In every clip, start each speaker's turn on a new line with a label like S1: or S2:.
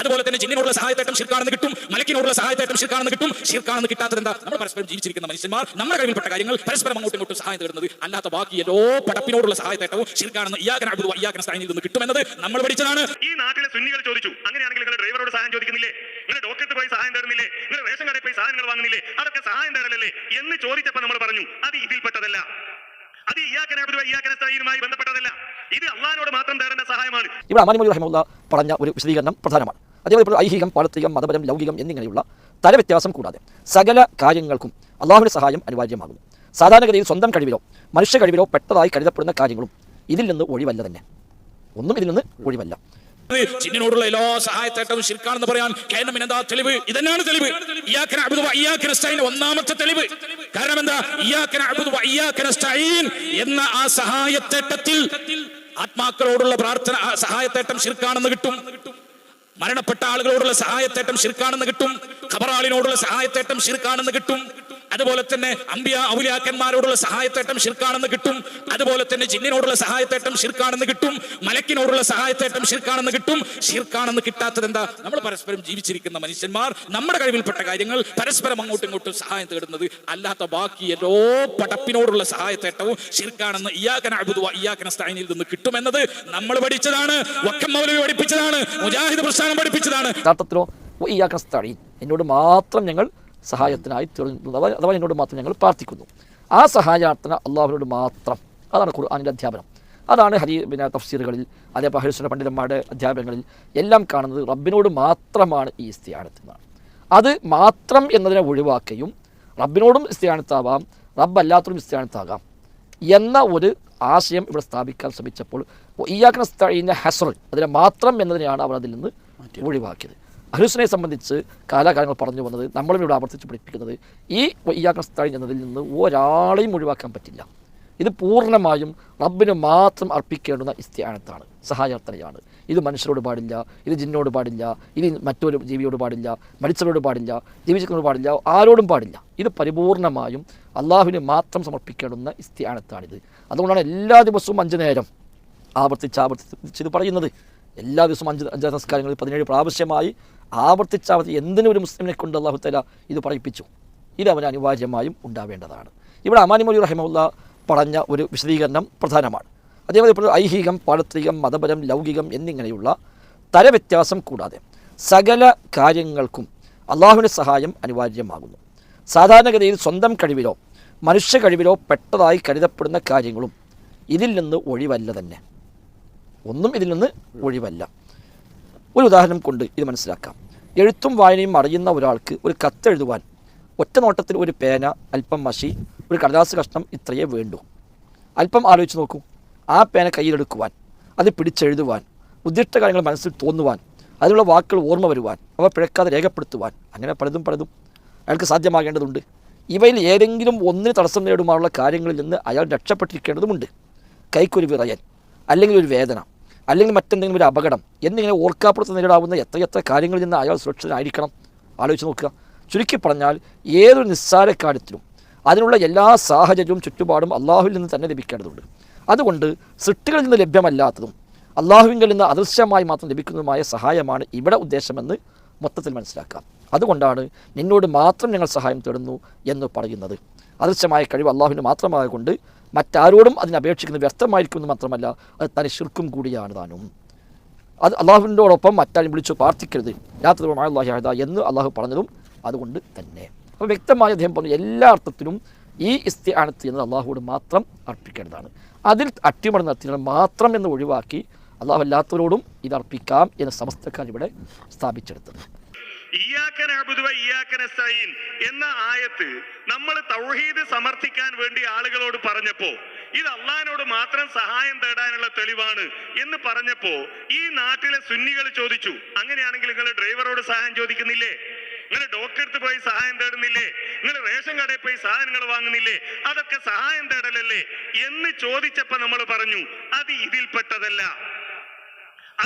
S1: അതുപോലെ തന്നെ ജിന്നിനോടുള്ള സഹായത്തേട്ടം ശിർക്കാണെന്ന് കിട്ടും, മലക്കിനോടുള്ള സഹായത്തേട്ടം ശിർക്കാണെന്ന് കിട്ടും. ശിർക്കാണെന്ന് കിട്ടാത്തത് എന്താ? നമ്മൾ പരസ്പരം ജീവിച്ചിരിക്കുന്ന മനുഷ്യന്മാർ നമ്മുടെ കഴിവിൽപ്പെട്ട കാര്യങ്ങൾ പരസ്പരം അങ്ങോട്ടും ഇങ്ങോട്ടും സഹായം തേടുന്നത്, അല്ലാത്ത ബാക്കി എല്ലാ പടപ്പിനോടുള്ള സഹായത്തേട്ടവും ശിർക്കാണെന്ന് ഇയ്യാക നഅ്ബുദു വ ഇയ്യാക നസ്തഈനിൽ നിന്ന് കിട്ടുമെന്നത് നമ്മൾ പഠിച്ചതാണ്.
S2: ഈ നാട്ടിലെ സുന്നികൾ ചോദിച്ചു, അങ്ങനെയാണെങ്കിൽ നിങ്ങൾ ഡ്രൈവറോട് സഹായം ചോദിക്കുന്നില്ലേ, നിങ്ങൾ ഡോക്ടർക്ക് പോയി സഹായം തേടുന്നില്ലേ, നിങ്ങൾ റേഷൻ കടയിൽ പോയി സാധനങ്ങൾ വാങ്ങുന്നില്ലേ, അതൊക്കെ സഹായം തേടലല്ലേ എന്ന് ചോദിച്ചപ്പോൾ നമ്മൾ പറഞ്ഞു അത് ഇതിൽപ്പെട്ടതല്ല, അത് ഇയ്യാക നഅ്ബുദു വ ഇയ്യാക നസ്തഈനുമായി ബന്ധപ്പെട്ടതല്ല, ഇത് അല്ലാഹുവോട് മാത്രം തേടേണ്ട സഹായമാണ്.
S3: ഇവിടെ അമാനി റഹിമഹുല്ലാ പറഞ്ഞ ഒരു വിശദീകരണം പ്രധാനമാണ്. അതേപോലെ ഐഹികം, പാരത്രികം, മതപരം, ലൗകികം എന്നിങ്ങനെയുള്ള തരവ്യത്യാസം കൂടാതെ സകല കാര്യങ്ങൾക്കും അള്ളാഹുവിന്റെ സഹായം അനിവാര്യമാകുന്നു. സാധാരണഗതിയിൽ സ്വന്തം കഴിവിലോ മനുഷ്യ കഴിവിലോ പെട്ടതായി കരുതപ്പെടുന്ന കാര്യങ്ങളും ഇതിൽ നിന്ന് ഒഴിവല്ല തന്നെ. ഒന്നും ഇതിൽ നിന്ന് ഒഴിവല്ല.
S1: ജിന്നിനോടുള്ള എല്ലാ സഹായത്തേട്ടവും ശിർക്കാണെന്ന് പറയാൻ എന്താ തെളിവ്? ഇതന്നെയാണ് തെളിവ്. ഇയ്യാക നഅ്ബുദു വ ഇയ്യാക നസ്തഈൻ ഒന്നാമത്തെ തെളിവ്. കാരണം എന്താ? ഇയ്യാക നഅ്ബുദു വ ഇയ്യാക നസ്തഈൻ എന്ന ആ സഹായത്തേട്ടത്തിൽ ആത്മാക്കളോടുള്ള പ്രാർത്ഥന സഹായത്തേട്ടം ശിർക്കാണെന്ന് കിട്ടും, മരണപ്പെട്ട ആളുകളോടുള്ള സഹായത്തേട്ടം ശിർക്കാണെന്ന് കിട്ടും, ഖബറാളിനോടുള്ള സഹായത്തേട്ടം ശിർക്കാണെന്ന് കിട്ടും, അതുപോലെ തന്നെ അമ്പിയ ഔലിയാക്കന്മാരോടുള്ള സഹായത്തേട്ടം ശിർക്കാണെന്ന് കിട്ടും, അതുപോലെ തന്നെ ജിന്നിനോടുള്ള സഹായത്തേട്ടം ശിർക്കാണെന്ന് കിട്ടും, മലക്കിനോടുള്ള സഹായത്തേട്ടം ശിർക്കാണെന്ന് കിട്ടും. ശിർക്കാണെന്ന് കിട്ടാത്തത് എന്താ? നമ്മൾ പരസ്പരം ജീവിച്ചിരിക്കുന്ന മനുഷ്യന്മാർ നമ്മുടെ കഴിവിൽപ്പെട്ട കാര്യങ്ങൾ പരസ്പരം അങ്ങോട്ടും ഇങ്ങോട്ടും സഹായം തേടുന്നത്, അല്ലാത്ത ബാക്കി എല്ലാ പടപ്പിനോടുള്ള സഹായത്തേട്ടവും ശിർക്കാണെന്ന് ഇയ്യാക നഅ്ബുദു വ ഇയ്യാക നസ്തഈനിൽ നിന്ന് കിട്ടുമെന്നത് നമ്മൾ പഠിച്ചതാണ്. വക്കം മൗലവി പഠിപ്പിച്ചതാണ്, മുജാഹിദ് പ്രസ്ഥാനം പഠിപ്പിച്ചതാണ്.
S3: യഥാർത്ഥത്തിലോ ഇയ്യാക നസ്തഈൻ എന്നോട് മാത്രം ഞങ്ങൾ സഹായത്തിനായി തീർന്നു, അഥവാ എന്നോട് മാത്രം ഞങ്ങൾ പ്രാർത്ഥിക്കുന്നു. ആ സഹായാർത്ഥന അള്ളാഹുവിനോട് മാത്രം. അതാണ് ഖുർആനിൻ്റെ അധ്യാപനം. അതാണ് തഫ്സീറുകളിൽ അതേപോലെ അഹ്ലു സുന്നത്ത് പണ്ഡിതന്മാരുടെ അധ്യാപനങ്ങളിൽ എല്ലാം കാണുന്നത് റബ്ബിനോട് മാത്രമാണ് ഈ ഇസ്തിആനത്ത് എന്നാണ്. അത് മാത്രം എന്നതിനെ ഒഴിവാക്കുകയും റബ്ബിനോടും ഇസ്തിആനത്താവാം റബ്ബല്ലാത്തോടും ഇസ്തിആനത്താകാം എന്ന ഒരു ആശയം ഇവിടെ സ്ഥാപിക്കാൻ ശ്രമിച്ചപ്പോൾ ഇയ്യാക നസ്തഈനിൻ്റെ ഹസ്ർ, അതിനെ മാത്രം എന്നതിനെയാണ് അവർ അതിൽ നിന്ന് ഒഴിവാക്കിയത്. അഹ്ലുസുന്നയെ സംബന്ധിച്ച് കാലാകാലങ്ങൾ പറഞ്ഞു വന്നത്, നമ്മളും ഇവിടെ ആവർത്തിച്ച് പഠിപ്പിക്കുന്നത്, ഈ ഇയ്യാക നസ്തഈൻ എന്നതിൽ നിന്ന് ഒരാളെയും ഒഴിവാക്കാൻ പറ്റില്ല. ഇത് പൂർണ്ണമായും റബ്ബിന് മാത്രം അർപ്പിക്കേണ്ടുന്ന ഇസ്തിആനത്താണ്, സഹായാർത്ഥനയാണ്. ഇത് മനുഷ്യരോട് പാടില്ല, ഇത് ജിന്നോട് പാടില്ല, ഇത് മറ്റൊരു ജീവിയോട് പാടില്ല, മരിച്ചവരോട് പാടില്ല, ജീവിച്ചിരിക്കുന്നവരോട് പാടില്ല, ആരോടും പാടില്ല. ഇത് പരിപൂർണമായും അള്ളാഹുവിന് മാത്രം സമർപ്പിക്കേണ്ടുന്ന ഇസ്തിആനത്താണിത്. അതുകൊണ്ടാണ് എല്ലാ ദിവസവും 5 നേരം ആവർത്തിച്ച് പറയുന്നത്. എല്ലാ ദിവസവും 5 നമസ്കാരങ്ങളിൽ 17 പ്രാവശ്യമായി ആവർത്തിച്ച് എന്തിനും ഒരു മുസ്ലിമിനെ കൊണ്ട് അല്ലാഹു തആല ഇത് പറയിപ്പിച്ചു. ഇത് അവന് അനിവാര്യമായും ഉണ്ടാവേണ്ടതാണ്. ഇവിടെ അമാനി മൗലവി റഹിമഹുല്ലാ പറഞ്ഞ ഒരു വിശദീകരണം പ്രധാനമാണ്. അതേപോലെ ഐഹികം, പാരത്രികം, മതപരം, ലൗകികം എന്നിങ്ങനെയുള്ള തരവ്യത്യാസം കൂടാതെ സകല കാര്യങ്ങൾക്കും അള്ളാഹുവിൻ്റെ സഹായം അനിവാര്യമാകുന്നു. സാധാരണഗതിയിൽ സ്വന്തം കഴിവിലോ മനുഷ്യ കഴിവിലോ പെട്ടതായി കരുതപ്പെടുന്ന കാര്യങ്ങളും ഇതിൽ നിന്ന് ഒഴിവല്ല തന്നെ. ഒന്നും ഇതിൽ നിന്ന് ഒഴിവല്ല. ഒരു ഉദാഹരണം കൊണ്ട് ഇത് മനസ്സിലാക്കാം. എഴുത്തും വായനയും അറിയുന്ന ഒരാൾക്ക് ഒരു കത്തെഴുതുവാൻ ഒറ്റ നോട്ടത്തിൽ ഒരു പേന, അല്പം മഷി, ഒരു കടലാസ് കഷ്ണം ഇത്രയേ വേണ്ടൂ. അല്പം ആലോചിച്ച് നോക്കൂ. ആ പേന കയ്യിലെടുക്കുവാൻ, അത് പിടിച്ചെഴുതുവാൻ, ഉദ്ദിഷ്ട കാര്യങ്ങൾ മനസ്സിൽ തോന്നുവാൻ, അതിനുള്ള വാക്കുകൾ ഓർമ്മ വരുവാൻ, അവ പിഴക്കാതെ രേഖപ്പെടുത്തുവാൻ, അങ്ങനെ പലതും അയാൾക്ക് സാധ്യമാകേണ്ടതുണ്ട്. ഇവയിൽ ഏതെങ്കിലും ഒന്നിന് തടസ്സം നേടുവാനുള്ള കാര്യങ്ങളിൽ നിന്ന് അയാൾ രക്ഷപ്പെട്ടിരിക്കേണ്ടതുമുണ്ട്. കൈക്കൊരു വിറയൽ, അല്ലെങ്കിൽ ഒരു വേദന, അല്ലെങ്കിൽ മറ്റെന്തെങ്കിലും ഒരു അപകടം എന്നിങ്ങനെ ഓർക്കാപ്പുറത്ത് നേരിടാവുന്ന എത്രയെത്ര കാര്യങ്ങളിൽ നിന്ന് അയാൾ സുരക്ഷിതനായിരിക്കണം. ആലോചിച്ച് നോക്കുക. ചുരുക്കി പറഞ്ഞാൽ ഏതൊരു നിസ്സാര കാര്യത്തിലും അതിനുള്ള എല്ലാ സാഹചര്യവും ചുറ്റുപാടും അള്ളാഹുവിൽ നിന്ന് തന്നെ ലഭിക്കേണ്ടതുണ്ട്. അതുകൊണ്ട് സൃഷ്ടികളിൽ നിന്ന് ലഭ്യമല്ലാത്തതും അള്ളാഹുവിങ്കിൽ നിന്ന് അദൃശ്യമായി മാത്രം ലഭിക്കുന്നതുമായ സഹായമാണ് ഇവിടെ ഉദ്ദേശമെന്ന് മൊത്തത്തിൽ മനസ്സിലാക്കാം. അതുകൊണ്ടാണ് നിന്നോട് മാത്രം ഞങ്ങൾ സഹായം തേടുന്നു എന്ന് പറയുന്നത്. അദൃശ്യമായ കഴിവ് അള്ളാഹുവിന് മാത്രമായതുകൊണ്ട് മറ്റാരോടും അതിനപേക്ഷിക്കുന്നത് വ്യർത്ഥമായിരിക്കുമെന്ന് മാത്രമല്ല, അത് തനി ശിർക്കും കൂടിയാണ് താനും. അത് അള്ളാഹുവിനോടൊപ്പം മറ്റാരും വിളിച്ചു പ്രാർത്ഥിക്കരുത്, യാത്രമാ എന്ന് അള്ളാഹു പറഞ്ഞതും അതുകൊണ്ട് തന്നെ. അപ്പോൾ വ്യക്തമായി അദ്ദേഹം പറഞ്ഞു, എല്ലാ അർത്ഥത്തിലും ഈ ഇസ്തിആനത്ത് എന്നത് അള്ളാഹുവോട് മാത്രം അർപ്പിക്കേണ്ടതാണ്. അതിൽ അട്ടിമറി നടത്തിയത് മാത്രം എന്ന് ഒഴിവാക്കി അള്ളാഹു അല്ലാത്തവരോടും ഇത് അർപ്പിക്കാം എന്ന് സമസ്തക്കാർ ഇവിടെ സ്ഥാപിച്ചെടുത്തത്.
S2: ഇയ്യാക നഅ്ബുദു വ ഇയ്യാക നസ്തഈൻ എന്ന ആയത്ത് നമ്മൾ തൗഹീദ് സമർത്ഥിക്കാൻ വേണ്ടി ആളുകളോട് പറഞ്ഞപ്പോ, ഇത് അള്ളാഹിനോട് മാത്രം സഹായം തേടാനുള്ള തെളിവാണ് എന്ന് പറഞ്ഞപ്പോ ഈ നാട്ടിലെ സുന്നികൾ ചോദിച്ചു, അങ്ങനെയാണെങ്കിൽ നിങ്ങൾ ഡ്രൈവറോട് സഹായം ചോദിക്കുന്നില്ലേ, നിങ്ങൾ ഡോക്ടർക്ക് പോയി സഹായം തേടുന്നില്ലേ, നിങ്ങൾ റേഷൻ കടയിൽ പോയി സാധനങ്ങൾ വാങ്ങുന്നില്ലേ, അതൊക്കെ സഹായം തേടലല്ലേ എന്ന് ചോദിച്ചപ്പോ നമ്മൾ പറഞ്ഞു അത് ഇതിൽപ്പെട്ടതല്ല,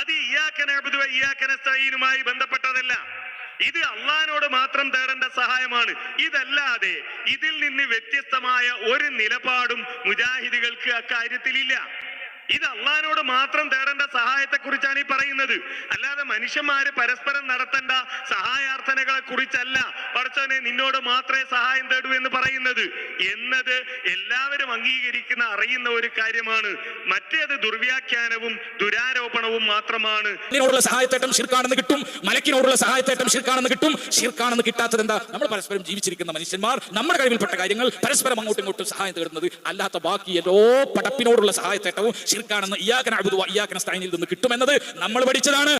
S2: അത് ഇയ്യാക നഅ്ബുദു വ ഇയ്യാക നസ്തഈനുമായി ബന്ധപ്പെട്ടതല്ല, ഇത് അള്ളാഹിനോട് മാത്രം തേടേണ്ട സഹായമാണ്. ഇതല്ലാതെ ഇതിൽ നിന്ന് വ്യത്യസ്തമായ ഒരു നിലപാടും മുജാഹിദുകൾക്ക് അക്കാര്യത്തിലില്ല. ഇത് അള്ളാഹിനോട് മാത്രം തേടേണ്ട സഹായത്തെ കുറിച്ചാണ് ഈ പറയുന്നത്. അല്ലാതെ മനുഷ്യന്മാര് പരസ്പരം നടത്തേണ്ട സഹായാർത്ഥനകളെ കുറിച്ചല്ല പടച്ചവനെ നിന്നോട് മാത്രമേ സഹായം തേടൂ എന്ന് പറയുന്നത് എന്നത് എല്ലാവരും അംഗീകരിക്കുന്ന അറിയുന്ന ഒരു കാര്യമാണ്. മറ്റേത് ദുർവ്യാഖ്യാനവും ദുരാരോപണവും മാത്രമാണ്.
S1: ഇതിനോടുള്ള സഹായത്തേട്ടം ശിർക്കാണെന്ന് കിട്ടും, മലക്കിനോടുള്ള സഹായത്തേട്ടം ശിർക്കാണെന്ന് കിട്ടും. ശിർക്കാണെന്ന് കിട്ടാത്തത് എന്താ? നമ്മൾ പരസ്പരം ജീവിച്ചിരിക്കുന്ന മനുഷ്യന്മാർ നമ്മുടെ കഴിവിൽപ്പെട്ട കാര്യങ്ങൾ പരസ്പരം അങ്ങോട്ടും ഇങ്ങോട്ടും സഹായം തേടുന്നത്. അല്ലാത്ത ബാക്കി ഏതോ പടപ്പിനോടുള്ള സഹായത്തേട്ടവും ശിർക്കാണെന്ന് ഇയ്യാക നഅ്ബുദു വ ഇയ്യാക നസ്തഈനിൽ നിന്ന് കിട്ടുമെന്നത് നമ്മൾ പഠിച്ചതാണ്.